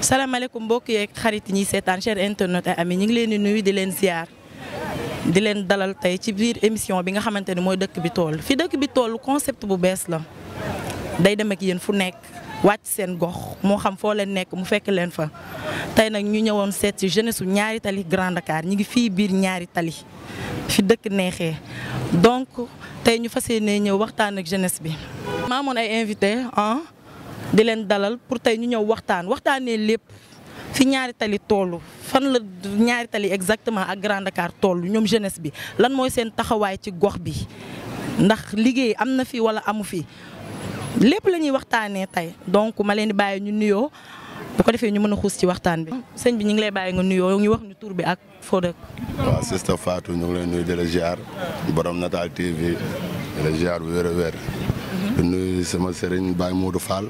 salaamaaleykum mbokk yeeg xarit ñi seetaan cher internet ay ami ñu ngi leen di nuyu di leen ziar di leen dalal tey ci biir émission bi nga xamante ne mooy dëkk bi toll fi dëkk bi toll concept bu bees la day dem ak yéen fu nekk wàcc seen gox moo xam foo leen nekk mu fekk leen fa tey nag ñu ñëwoon seet ci jeunesse su ñaari tali Grand Dakar ñu ngi fii biir ñaari tali fi dëkk neexee donc tey ñu fas yéenee ñëw waxtaan ak jeunesse bi. maa amoon ay invité di leen dalal pour tey ñu ñëw waxtaanee lépp fi ñaari tali toll fan la ñaari tali exactement ak Grand Dakar toll ñoom jeunesse bi lan mooy seen taxawaay ci gox bi ndax liggéey am na fi wala amu fi lépp la ñuy waxtaanee tey donc ma leen di bàyyi ñu nuyoo bu ko defee ñu mën a xuus ci waxtaan bi. sëñ bi ñu ngi lay bàyyi nga nuyoo ñu wax ñu tur bi ak foo dëkk. waaw Sista Fatou ñu ngi lay nuyu di la ziar borom Natal TV di la ziar bu wér a wér. di nuyu sama sëriñ Baye Modou Fall.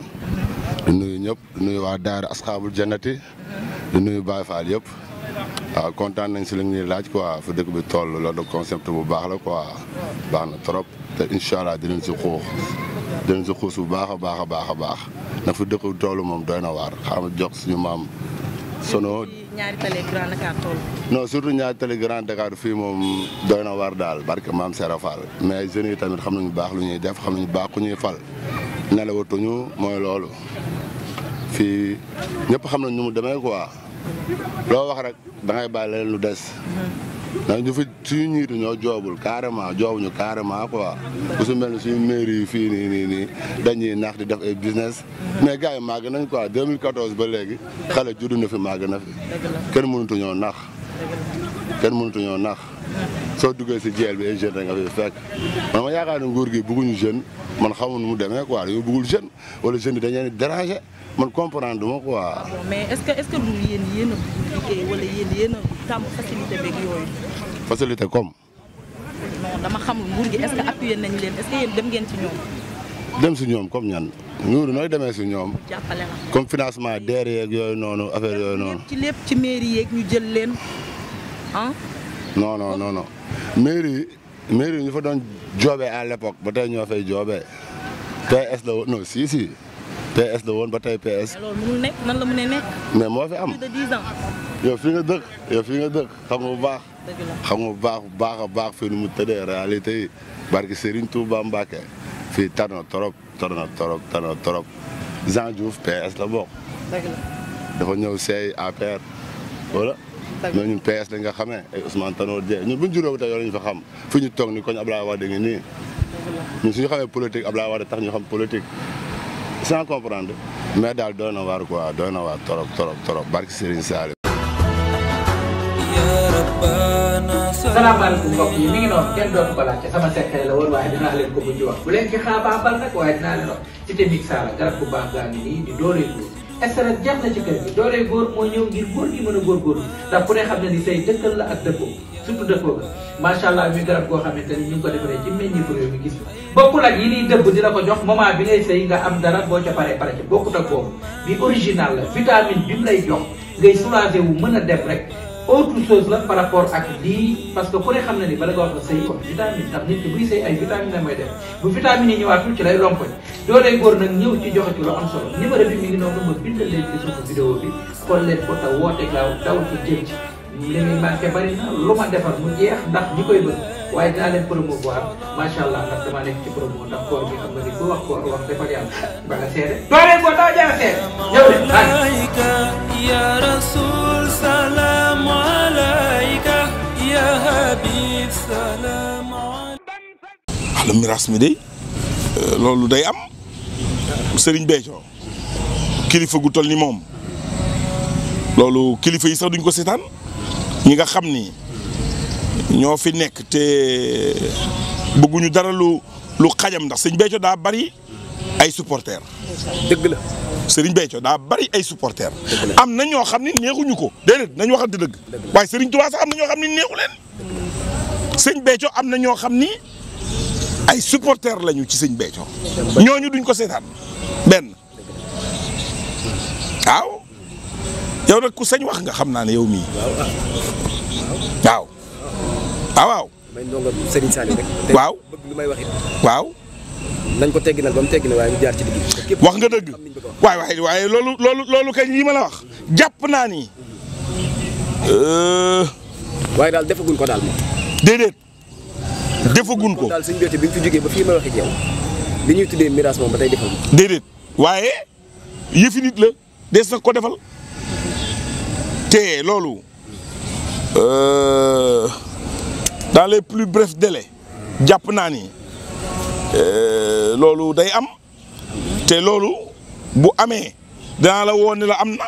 di nuyu ñëpp di nuyu waa Daara Asxaabul Jannati. di nuyu Baye Fall yëpp. waaw kontaan nañ si li ñuy laaj quoi fu dëkk bi toll loolu de concept bu baax la quoi baax na trop te incha allah dinañ si xuus bu baax a baax a baax a baax ndax fu dëkk bi toll moom doy na waar xam jox suñu maam sono. ñaari tali Grand Dakar toll. non surtout ñaari tali Grand Dakar fii moom doy na waar daal barke maam Serap Fall mais jeunes yi tamit xam nañu baax lu ñuy def xam nañu baax ku ñuy fal nelawatuñu mooy loolu fii ñëpp xam nañ nu mu demee quoi loo wax rek da ngay bàyyi leen lu des. ndax ñu fi suñu ñiitu ñoo joobul carrément joobuñu carrément quoi bu su mel ni suñu mairie yi fii nii dañuy nax di def ay business mais gars yi màgg nañ quoi 2014 ba léegi xale juddu na fi màgg na fi kenn mënutuñoo nax soo duggee si jeel bi ay jeune nga fi fekk man ma yaakaar ne nguur gi bëgguñu jeune man xamul nu mu demee quoi dañoo bëggul jeune wala jeune yi dañ leen déranger man comprendre duma quoi. mais est-ce que du yéen a liggéey wala yéen a tàmm facilité beeg yooyu. facilité comme. non dama xamul nguur gi est-ce que appuyé nañ leen est-ce que yéen dem ngeen ci ñoom. dem si ñoom comme ñan nguur nooy demee si ñoom. jàppale la comme financement DER yeeg yooyu noonu affaire yooyu noonu. ci lépp ci mairie yeeg ñu jël leen ah. non mairie ñu fa doon joobee à l'époque ba tey ñoo fay joobee PS la woon non si. PS la woon ba tey PS. mais loolu mënul nekk nan la mënee nekk. mais moo fi am plus de 10 ans. yow fii nga dëkk xam nga bu baax. xam nga bu baax a baax fii nu mu tëddee réalité yi barki Serigne Touba Mbacké fii tar na trop Jean Diouf PS la bokk. dafa ñëw seey APR wala. mais ñun PS la nga xamee ay Ousmane Tanor Dieng ñun bu ñu juróom tey yow la ñu fa xam fi ñu toog ni koñ Abdoulaye Wade ngi nii ñun suñu xamee politique Abdoulaye Wade tax ñu xam politique. sans comprendre mais daal doy na waar quoi doy na waar trop barki Serigne Saliou. salaamaaleykum mbokk yi mi ngi noonu kenn dootu ko laajte sama secret la woon waaye dinaa leen ko mujj wax bu leen ci xaabaabal nag waaye dinaa leen wax ci technique Sala garab bu baax gaa ngi nii di dooleel góor extrait jeex na ci kër gi dooleel góor moo ñëw ngir góor gi mën a góorgóorlu ndax ku ne xam ne ni say dëkkal la ak dëppoo surtout dëppoo ga macha allah mi garab goo xamante ni ñu ngi ko defaree ci meññi réew mi gis nga bokkul ak yi niy dëbb di la ko jox moment bi ngay sëy nga am dara boo ca pare ci bokkut ak boobu bi original la vitamine bi mu lay jox ngay soulager wu mën a dem rek autre chose la par rapport ak lii parce que ku ne xam na ni bala nga wax la sëy kon vitamine ndax nit ki buy sëy ay vitamine la mooy def bu vitamine yi ñëwaatul ci lay lompoñ doolee góor nag ñëw ci joxe ci lu am solo numéro bi mi ngi noonu ma bindal leen ci suufu vidéo bi xool leen ko te woote gaaw daw ci jëm ci li muy manqué bari na lu ma defar mu jeex ndax ñi koy bëgg waaye dinaa leen promouvoir macha allah ndax dama nekk ci promo ndax koor gi xam nga ni ku wax koor wax defal yàlla ba nga seede doolee góor daa jara seede ñëw de ya rasul salam alayka ya habib salam ala miraas mi day loolu day am Serigne Béthio kilifa gu toll ni moom loolu kilifa yi sax duñ ko seetaan ñi nga xam ni ñoo fi nekk te bëgguñu dara lu xajam ndax Serigne Béthio daa bari ay supporters. dëgg la. Serigne Béthio daa bari ay supporters. am na ñoo xam ni neexuñu ko déedéet nañu waxante dëgg. waaye Serigne Touba sax am na ñoo xam ni neexu leen. Serigne Béthio am na ñoo xam ni ay supporters lañu ci Serigne Béthio. ñooñu duñ ko seetaan benn. waaw yow nag ku sañ wax nga xam naa ne yow mii. waaw. may ndongo Serigne Saliou rek. waaw bëgg lu may wax it. waaw. nañ ko tegginal ba mu teggi waaye ñu jaar ci digg. wax nga dëgg waaye loolu kañ yi ma la wax jàpp naa ni. waaye daal defaguñ ko daal moom. déedéet defaguñ ko. daal suñu béykat bi ñu fi jógee ba fii ma wax ak yow li ñuy tuddee miraas moom ba tey defaguñ. déedéet waaye yëfi nit la des na ko defal te loolu dans les plus brefs délais jàpp naa ni loolu day am te loolu bu amee danaa la woon ne la am na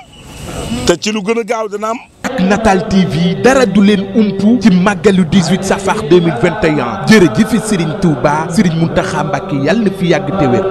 te ci lu gën a gaaw dana am. ak Natal TV dara du leen umpu ci màggalu 18 safar 2021 jërëjëf Serigne Touba Serigne Mountakha Mbacké yàlla na fi yàgg te wér.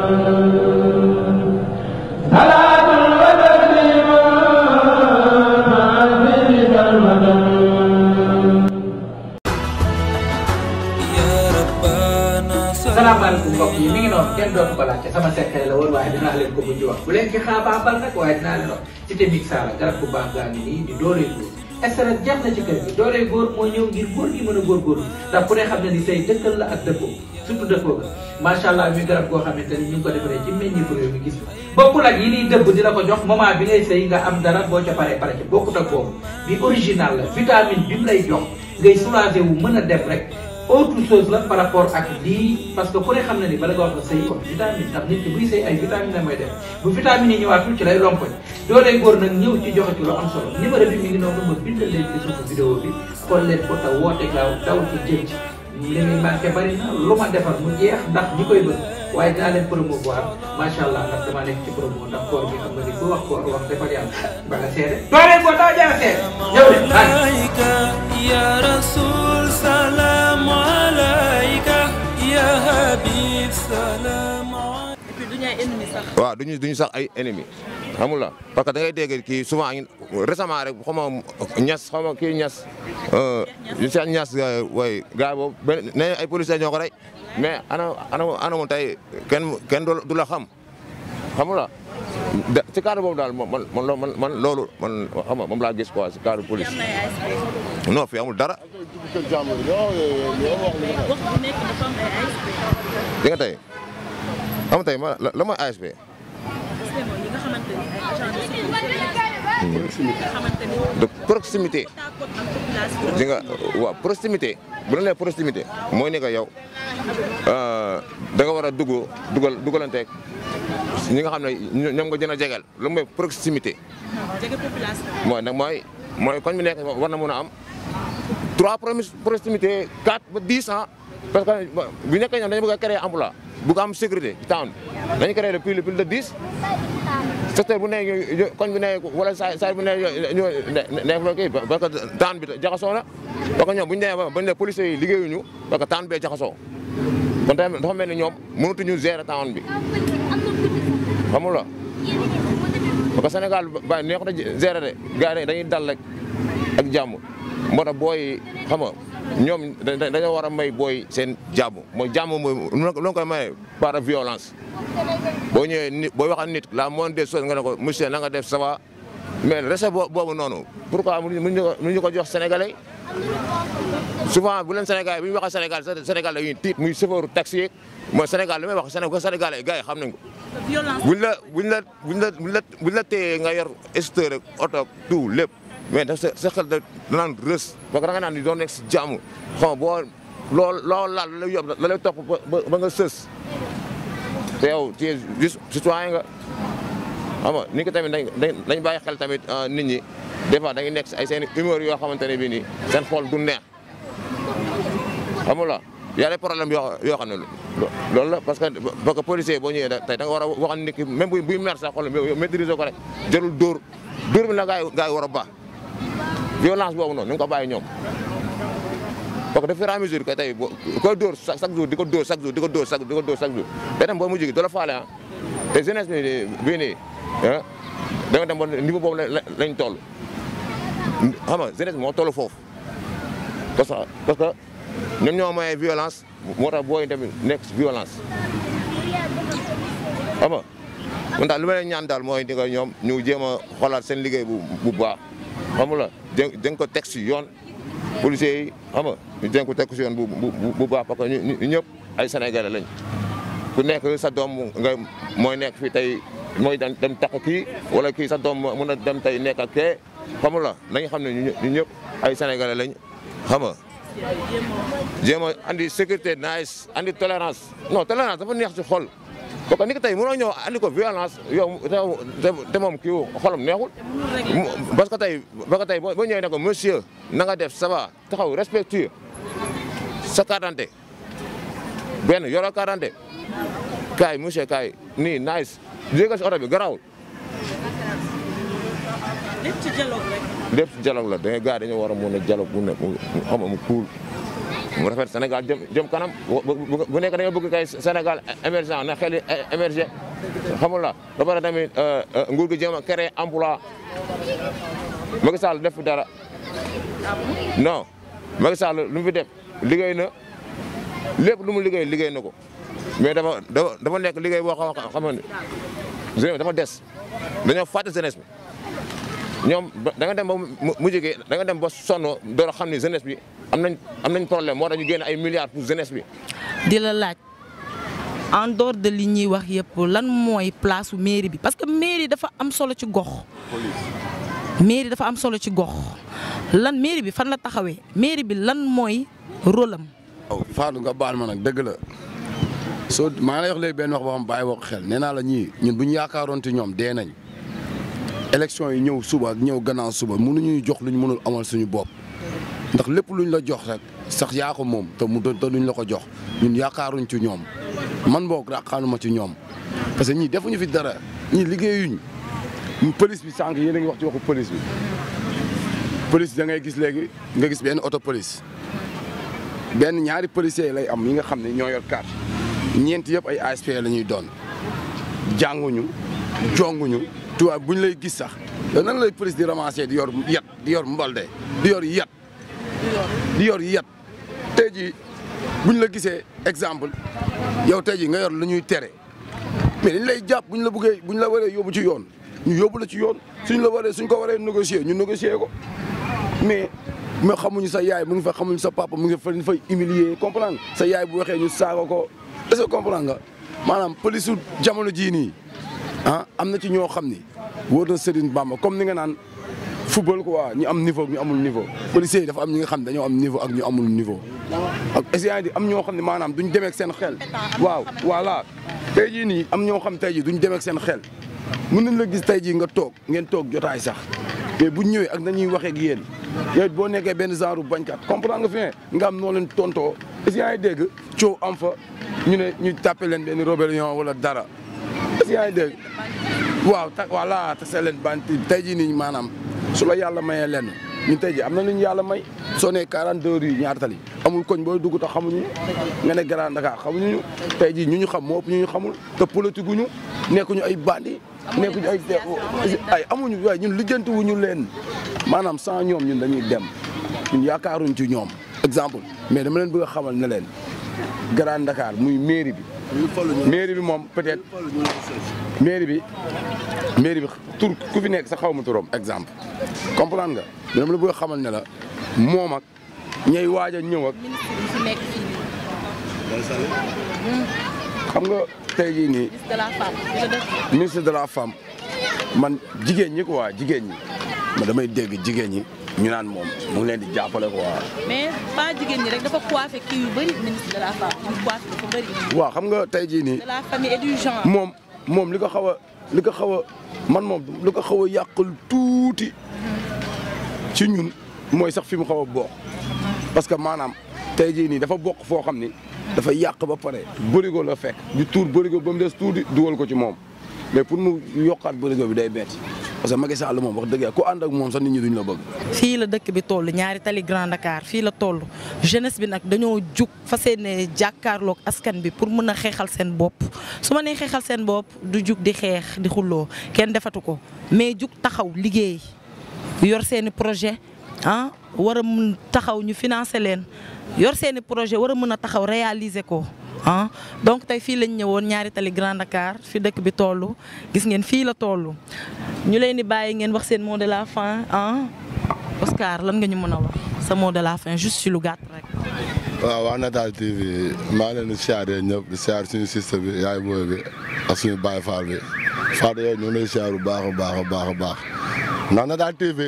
salaamaaleykum mbokk yi mi ngi noonu kenn dootu ko laajte sama secret la woon waaye dinaa leen ko mujj wax bu leen ci xaabaabal nag waaye dinaa leen wax cité Mixala garab bu baax gaa ngi nii di dooley góor SRS jeex na ci kër gi dooley góor moo ñëw ngir góor gi mën a góorgóorlu ndax ku ne xam ne ni say dëkkal la ak dëppoo surtout dëppoo ga macha allah mi garab goo xamante ni ñu ngi ko defaree ci meññi réew mi gis bokkul ak yi niy dëbb di la ko jox moment bi ngay sëy nga am dara boo ca paree pare ca bokkut ak boobu bi original la vitamine bi mu lay jox ngay soulager wu mën a dem rek autre chose la par rapport ak lii parce que ku ne xam na ni bala nga wax la sëy wax vitamine ndax nit ki buy sëy ay vitamine la mooy def bu vitamine yi ñëwaatul ci lay lompoñ dooley góor nag ñëw ci joxe ci lu am solo numéro bi mi ngi noonu ma bindal leen ci suufu vidéo bi xool leen ko te woote gaaw daw ci jëm ci li muy manqué bari na lu ma defar mu jeex ndax ñi koy bëgg waaye dinaa leen promouvoir macha allah ndax dama nekk ci promo ndax koor bi xam nga ni ku wax koor wax defal yàlla ba nga seede dooley góor daa jara seede ñëw de ya rasul salam alayka ya habib salam. et puis du ñu ay ennemis sax. waaw duñu sax ay ennemis xamul la parce que da ngay dégg kii souvent récemment rek xaw ma ñas xaw ma kii ñas Cheikh Ñas way gars boobu benn nee ay policiers ñoo ko rey mais ana moom tey kenn du la xamul la ci cadre boobu daal man loolu man xam nga moom laa gis quoi ci cadre police non fi amul dara. di nga tey am tey la mooy ASP. de proximité. di nga waaw proximité bu la nee proximité mooy ni que yow da nga war a dugalanteeg ñi nga xam ne ñoom nga gën a jegeel lu mooy proximité. mooy nag mooy koñ bi nekk war na mën a am 3 proximité 4 ba 10 ans parce que bu nekkee ñoom dañu bëgg a créer emploi bëgg am sécurité ci town dañu créer de plus de 10 secteur bu ne koñ bu ne wala saa bu ne nekk fa kii parce que town bi jaxasoo na parce que ñoom bu ñu demee ba ne policiers yi liggéeyuñu parce que town bee jaxasoo kon tamit dafa mel ni ñoom mënatuñu gérer town bi xamul la parce que Sénégal ba neexut a gérer de gars yi dañuy dal rek ak jàmm moo tax booy xam nga ñoom dañoo war a may booy seen jàmm mooy jàmm mooy lu koy maye par violence boo ñëwee nit booy wax ak nit la moindre des choses nga ne ko monsieur na nga def ça va mais respect boobu noonu pourquoi mënuñu ko jox sénégalais souvent bu leen Sénégal bu ñu waxee Sénégal dañuy tiit muy chauffeur taxi mooy Sénégal li may wax sénégalais gars yi xam nañ ko. buñ la téye nga yor esteur rek oto tout lépp mais daf sa xel da naan rës parce que da nga naan ni doon nekk si jàmm xam nga boo loolu laal la lay yóbbu la lay topp ba nga sës te yow tu es juste citoyen nga xam nga ni ko tamit dañ bàyyi xel tamit nit ñi des fois da ngay nekk ay seen humeur yoo xamante ne bii nii seen xol du neex xam nga y a des problèmes yoo xam ne loolu la parce que policier boo ñëwee tey da nga war a wax nit ki même buy mer sax xool yow maîtriser ko rek jarul dóor bi na gaa yi war a baax violence boobu noonu ñu ngi ko bàyyi ñoom parce que de fur et à mesure que tey koy dóor chaque jour di ko dóor chaque jour di ko dóor chaque jour day dem boo mujj gi doo la faale te jeunesse bi bii nii da nga dem ba niveau boobu lañ toll xam nga jeunesse moo toll foofu parce que ñoom ñoo may violence moo tax booy tamit nekk violence xam nga man daal li ma leen ñaan daal mooy di nga ñoom ñu jéem a xoolaat seen liggéey bu baax xam nga dañ ko teg si yoon policiers yi xam nga ñu dañ ko teg si yoon bu baax parce que ñu ñëpp ay sénégalais lañ ku nekk sa doom nga mooy nekk fii tey mooy dem takk kii wala kii sa doom mën a dem tey nekk ak kee xamul la nañu xam ne ñu ñëpp ay sénégalais lañ xam nga jéem a andi sécurité nice andi tolérance non tolérance dafa neex ci xol parce que ni ko tey mënoo ñëw andi ko violence yow te moom kii xolam neexul parce que tey boo ñëwee ne ko monsieur na nga def ça va taxaw respectueux sa carte d'identité benn yoroo carte d'identité kaay monsieur kaay nii nice jégal si oto bi garawul lépp ci dialogue rek. lépp ci dialogue la da gars dañoo war a mën a dialogue bu nekk mu cool mu rafet Sénégal jëm kanam bu nekk dañoo bëgg kay Sénégal émergent na xel émerger xamul la ba pare tamit nguur gi jéem a créer emploi Macky Sall def fi dara non Macky Sall lu mu fi def liggéey na lépp lu mu liggéey na ko mais dafa nekk liggéey boo xam ne dafa des dañoo fàtte jeunesse bi ñoom da nga dem ba mujj gi da nga dem ba sonn door a xam ne jeunesse bi am nañ problème moo tax ñu génne ay milliards pour jeunesse bi. di la laaj en dehors de li ñuy wax yëpp lan mooy place su mairie bi parce que mairie dafa am solo ci gox. mairie dafa am solo ci gox lan mairie bi fan la taxawee mairie bi lan mooy rôle am. waaw Fadou nga baal ma nag dëgg la soo maa ngi lay wax léegi benn wax boo xam bàyyi woo ko xel nee naa la ñii ñun bu ñu yaakaaroon ci ñoom dee nañ. élection yi ñëw suba ak ñëw gannaaw suba mënuñuy jox luñ mënul amal suñu bopp ndax lépp luñ la jox rek sax yaa ko moom te duñ la ko jox ñun yaakaaruñ ci ñoom man boog yaakaaruma ci ñoom parce que ñii defuñu fi dara ñii liggéeyuñ police bi sànq yéen a ngi wax ci waxu police bi police da ngay gis léegi nga gis benn auto police benn ñaari policiers lay am yi nga xam ne ñoo yor carte ñeent yëpp ay ASP la ñuy doon jànguñu jonguñu tubaab bu ñu lay gis sax yow nan lay police di ramasser di yor yat di yor mbalde di yor yat tey jii bu ñu la gisee exemple yow tey jii nga yor lu ñuy tere mais dañ lay jàpp bu ñu la waree yóbbu ci yoon ñu yóbbu la ci yoon suñ ko waree négocier ñu négocier ko mais xamuñu sa yaay mu ngi fa xamuñu sa papa mu ngi fa fay humilier comprendre sa yaay bu waxee ñu saaga ko est-ce que comprendre nga maanaam police su jamono jii nii am na ci ñoo xam ni wóor na Serigne Bamba comme ni nga naan football quoi ñu am niveau ñu amul niveau policiers yi dafa am ñi nga xam dañoo am niveau ak ñu amul niveau ak essayant di am ñoo xam ne maanaam duñ demee ak seen xel waaw voilà tey jii nii am ñoo xam tey jii duñ demee ak seen xel mën nañ la gis tey jii ngeen toog jotaay sax mais buñ ñëwee ak nañuy waxee ak yéen yow boo nekkee benn genre bañkat comprendre nga fi nga am noo leen tontoo essayant yi dégg coow am fa ñu tàppe leen benn rébellion wala dara essayant yi dégg waaw voilà tase leen banti tey jii nii maanaam su la yàlla mayee lenn ñun tey jii am na lu ñu yàlla may soo nee 42 rue ñaar tali amul koñ booy dugg te xamuñu nga ne Grand Dakar xamuñu ñu tey jii ñu xam moo ëpp ñu xamul te politique guñu nekkuñu ay bandi nekkuñu ay amuñu waaye ñun lijjanti wuñu leen maanaam sans ñoom ñun dañuy dem ñun yaakaaruñ ci ñoom exemple mais dama leen bëgg a xamal ne leen Grand Dakar muy mairie bi moom peut-être mairie bi tur ku fi nekk sa xaw ma turam exemple comprendre nga dama la bëgg a xamal ne la moom ak ñay waaj a ñëw ak xam nga tey jii nii ministre de la femme man jigéen ñi quoi jigéen ñi ma damay dégg jigéen ñi ñu naan moom mu ngi leen di jàppale quoi. mais pas jigéen ñi rek dafa coiffé kii yu bëri ministre de la femme yu coiffé dafa bëri. waaw xam nga tey jii nii. de la famille et du genre. moom li ko xaw a man moom li ko xaw a yàqal tuuti ci ñun mooy sax fi mu xaw a bokk parce que maanaam tey jii nii dafa bokk foo xam ni dafa yàq ba pare bërigo la fekk ñu tuur bërigo ba mu des tuuti dugal ko ci moom mais pour mu yokkaat bërigo bi day metti parce que Macky Sall moom wax dëgg yàlla ku ànd ak moom sax nit ñi duñ la bëgg. fii la dëkk bi toll ñaari tali Grand Dakar fii la toll jeunesse bi nag dañoo jug fas yéene jàkkaarloog askan bi pour mën a xeexal seen bopp su ma nee xeexal seen bopp du jug di xeex di xulloo kenn defatu ko mais jug taxaw liggéey yor seeni projet war a mën taxaw ñu financer leen yor seeni projet war a mën a taxaw réaliser ko. donc tey fii lañ ñëwoon ñaari tali Grand Dakar fi dëkk bi toll gis ngeen fii la toll ñu leen di bàyyi ngeen wax seen mot de la fin Oscar lan nga ñu mën a wax sa mot de la fin juste ci lu gàtt rek. waaw waa Natal TV maa ngi leen di siyaare ñëpp di siyaare suñu système bi yaay booy bi ak suñu Baye Fall bi Fada yooyu ñu ngi lay siyaare bu baax a baax a baax a baax ndax Natal TV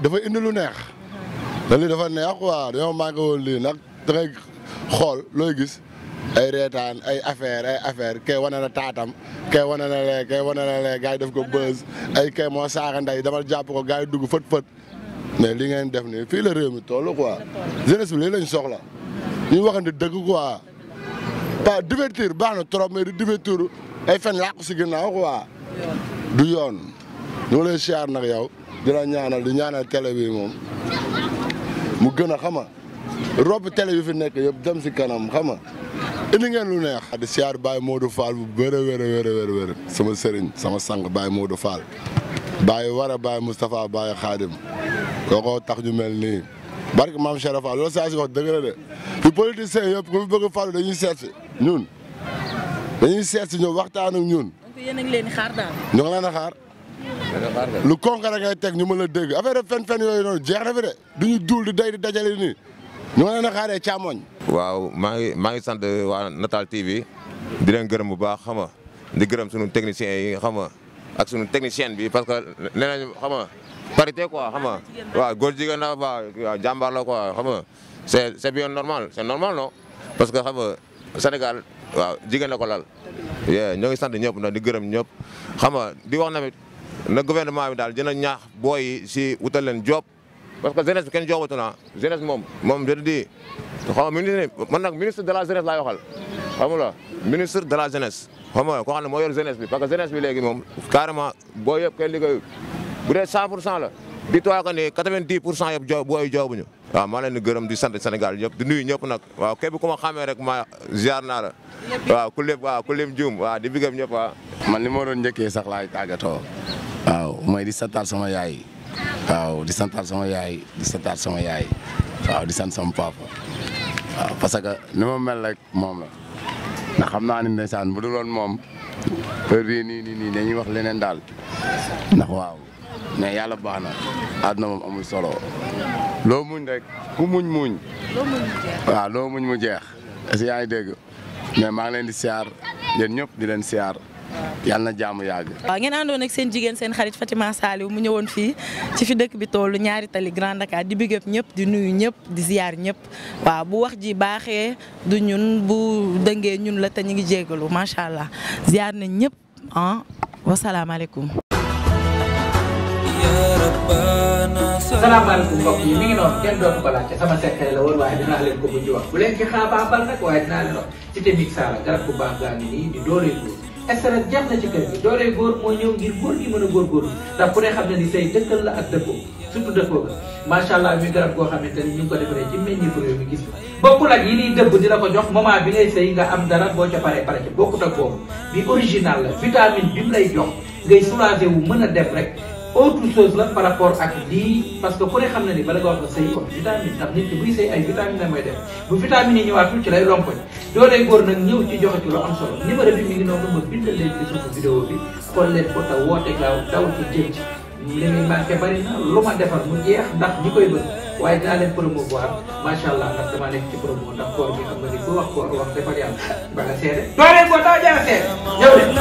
dafa indi lu neex da lii dafa neex quoi dañoo manqué woon lii nag da ngay xool looy gis ay reetaan ay affaire kay wane na taatam kay wane na lee kay wane na lee gars yi def ko buzz ay kay moo saaga ndey dama jàpp ko gars yi dugg fët mais li ngeen def nii fii la réew mi toll quoi jeunesse bi lii lañ soxla ñu waxante dëgg quoi pas divertir baax na trop mais di divertir ay fen làqu si ginnaaw quoi du yoon ñu lay siyaar nag yow di la ñaanal di ñaanal télé bi moom mu gën a xama rob télé yu fi nekk yëpp dem si kanam xama indi ngeen lu neex. di siyaar Baye Modou Fall bu wér sama sëriñ sama sang Baye Modou Fall Baye Wara Baye Moustapha Baye Khadim kooko tax ñu mel nii barke maam Cheikh Fall loolu saa si wax dëgg la de fi politiciens yëpp ku fi bëgg a falu dañuy seet si ñun ñëw waxtaan ak ñun. donc yéen a ngi leen di xaar daal. ñu ngi leen a xaar. lu concret ngay teg ñu mën la dégg affaire fen yooyu noonu jeex na fi de duñu duul di day di dajale nii ñu ngi leen a xaaree càmmoñ. waaw maa ngi sant waa Natal TV di leen gërëm bu baax xam nga di gërëm sunu techniciens yi xam nga ak sunu technicien bi parce que nee nañu xam nga parité quoi xam nga waaw góor jigéen na waaw jàmbaar la quoi xam nga c'est bien normal c'est normal non parce que xam nga Sénégal waaw jigéen la ko lal ñoo ngi sant ñëpp nag di gërëm ñëpp xam nga di wax tamit na gouvernement bi daal dina ñaax booy yi si wutal leen job parce que jeunesse bi kenn joobatu na jeunesse moom je te dis xam nga man nag ministre de la jeunesse laay waxal xam nga ministre de la jeunesse xam nga koo xam ne moo yor jeunesse bi parce que jeunesse bi léegi moom carrément booy yëpp kenn liggéeyu bu dee 100% la dis-toi que ni 90% yëpp booy joobuñu waaw maa leen di gërëm di sant Sénégal yëpp di nuyu ñëpp nag waaw képp ku ma xamee rek ma ziar naa la waaw ku lépp juum waaw di bigam ñëpp waaw man li ma doon njëkkee sax laay tàggatoo waaw mooy di santal sama yaay waaw di santal sama yaay waaw di sant sama papa waaw parce que ni ma mel rek moom la ndax xam naa ni ndeysaan bu dul woon moom heure bii nii dañuy wax leneen daal ndax waaw mais yàlla baax na àdduna moom amul solo loo muñ rek ku muñ waaw loo muñ mu jeex est-ce que yaa ngi dégg mais maa ngi leen di siyaar yéen ñëpp di leen siyaar yàlla na jàmm yàgg. waaw ngeen àndoon ak seen jigéen seen xarit Fatima Saliou mu ñëwoon fii ci fi dëkk bi tollu ñaari tali Grand Dakar di big up ñëpp di nuyu ñëpp di ziar ñëpp waaw bu wax ji baaxee du ñun bu dëngee ñun la te ñu ngi jégalu macha allah ziar nañ ñëpp wasalaamaaleykum. salaamaaleykum mbokk yi mi ngi noonu kenn dootu ko laajte sama secret la woon waaye dinaa leen ko mujj wax bu leen ci xaabaabal nag waaye dinaa leen wax cité Mixala garab bu baax gaa ngi nii di doole góor SRS jeex na ci kër gi doole góor moo ñëw ngir góor gi mën a góorgóorlu ndax ku ne xam ne ni say dëkkal la ak dëppoo surtout dëppoo ga macha allah muy garab goo xamante ni ñu ngi ko defaree ci meññeefu réew mi gis nga bokkul ak yi niy dëbb di la ko jox moment bi ngay sëy nga am dara boo ca paree pare ci bokkut ak boobu bi original la vitamine bi mu lay jox ngay soulager wu mën a dem rek autre chose la par rapport ak lii parce que ku ne xam na ni bala nga wax nga sëy kon vitamine ndax nit ki buy sëy ay vitamine la mooy def bu vitamine yi ñëwaatul ci lay lompoñ doolee góor nag ñëw ci joxe ci lu am solo numéro bi mi ngi noonu ma bindal leen ci suufu vidéo bi xool leen ko taw woote gaaw daw ci jëm ci li muy manqué bari na lu ma defar mu jeex ndax ñi koy bëgg waaye dinaa leen promouvoir macha allah ndax damaa nekk ci promo ndax koor bi xam nga ni ku wax koor wax defal yàlla ba nga seede doolee góor daa jara seede ñëw leen